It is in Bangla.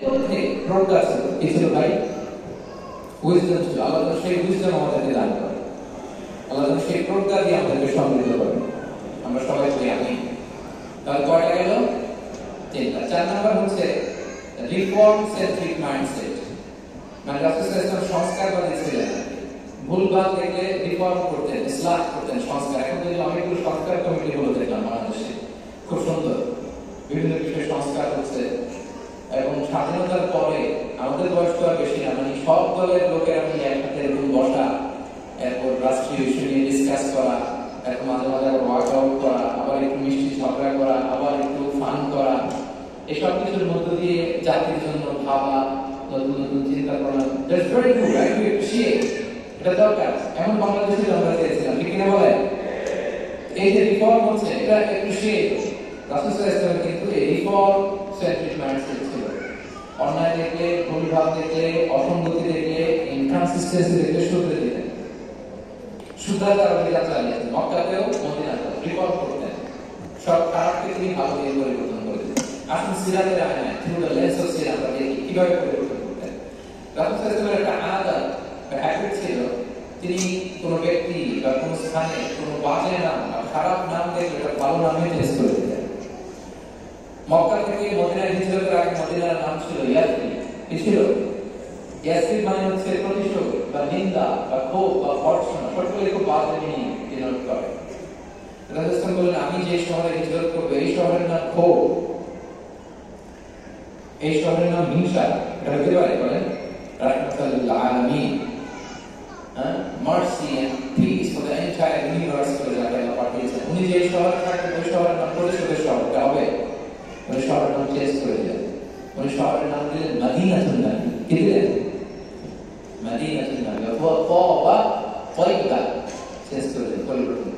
প্রজ্ঞা ছিল, কি ছিল ভাই? উইজডম ছিল। আল্লাহ সেই উইজডম আমাদেরকে দান করে, আল্লাহ সেই প্রজ্ঞা দিয়ে আমাদেরকে সমৃদ্ধ করে। আমরা সবাই বলি আমি। তাহলে কয়টা গেল? তিনটা। 4 নাম্বার হচ্ছে রিফর্ম সেন্ট্রিক মাইন্ডসেট। মানে রাসূল সাল্লাল্লাহু আলাইহি ওয়াসাল্লাম সংস্কারবাদী ছিলেন। ভুলভাল দেখলে রিফর্ম করতেন, ইসলাহ করতেন, সংস্কার। এখন যদি অনেকগুলো সংস্কার কমিটি হলো দেখলাম বাংলাদেশে, খুব সুন্দর বিভিন্ন বিষয়ে সংস্কার হচ্ছে। এবং স্বাধীনতার পরে আমাদের বয়স তো আর বেশি না, মানে সব দলের লোকেরা মিলে একসাথে এরকম বসা, এরপর রাষ্ট্রীয় ইস্যু নিয়ে ডিসকাস করা, এরপর মাঝে মাঝে ওয়ার্কআউট করা, আবার একটু মিষ্টি ঝগড়া করা, আবার একটু ফান করা, এসব কিছুর মধ্য দিয়ে জাতির জন্য ভাবা, নতুন নতুন চিন্তা করা। That's very good, I appreciate. এটা দরকার। এমন বাংলাদেশে আমরা চেয়েছিলাম, ঠিক কিনা বলেন? এই যে রিফর্ম হচ্ছে, এটা অ্যাপ্রিশিয়েট। রাসূল সাল্লাল্লাহু আলাইহি ওয়াসাল্লাম কিন্তু এই রিফর্ম সেন্ট্রিক মাইন্ডসেট ছিল। অন্যায় দেখলে, ভুলভাব দেখলে, অসঙ্গতি দেখলে, ইনকনসিস্টেন্সি দেখলে শুধরে দিতেন, শুদ্ধতার অভিযান চালিয়েছেন। মক্কাতেও মদিনাতেও রিফর্ম করতেন, সব খারাপকে তিনি ভালো দিয়ে পরিবর্তন করে দিতেন। আসুন সিরাতের আয়নায় থ্রু দ্য লেন্স অফ সিরাত আমরা দেখি কিভাবে পরিবর্তন করতেন। রাসূল সাল্লাল্লাহু আলাইহি ওয়াসাল্লামের একটা আদত বা হ্যাবিট ছিল, তিনি কোনো ব্যক্তি বা কোনো স্থানে কোনো বাজে নাম বা খারাপ নাম দেখলে এটা ভালো নামে চেঞ্জ করে দিতেন। মক্কা থেকে মদিনায় হিজরতের আগে মদিনার নাম ছিল ইয়াসরিব। কি ছিল? ইয়াসরিব মানে হচ্ছে প্রতিশোধ বা নিন্দা বা ক্ষোভ বা ভর্ৎসনা, সবগুলো খুব বাজে মিনিং ডিনোট করে। রাসূল বলেন, আমি যে শহরে হিজরত করব এই শহরের নাম ক্ষোভ, এই শহরের নাম হিংসা। এটা হতে পারে? বলেন রাহমাতুল লিল আলামিন, mercy and peace for the entire universe করে যাকে আল্লাহ পাঠিয়েছেন। উনি যে শহরে থাকেন ওই শহরের নাম প্রতিশোধের শহর হবে, ওই শহরের নাম চেঞ্জ করে দিলেন। ওই শহরের নাম দিলেন মদিনাতুন নবী। কি দিলেন? মদিনাতুন নবী। চেঞ্জ করে দিলেন, পরিবর্তন।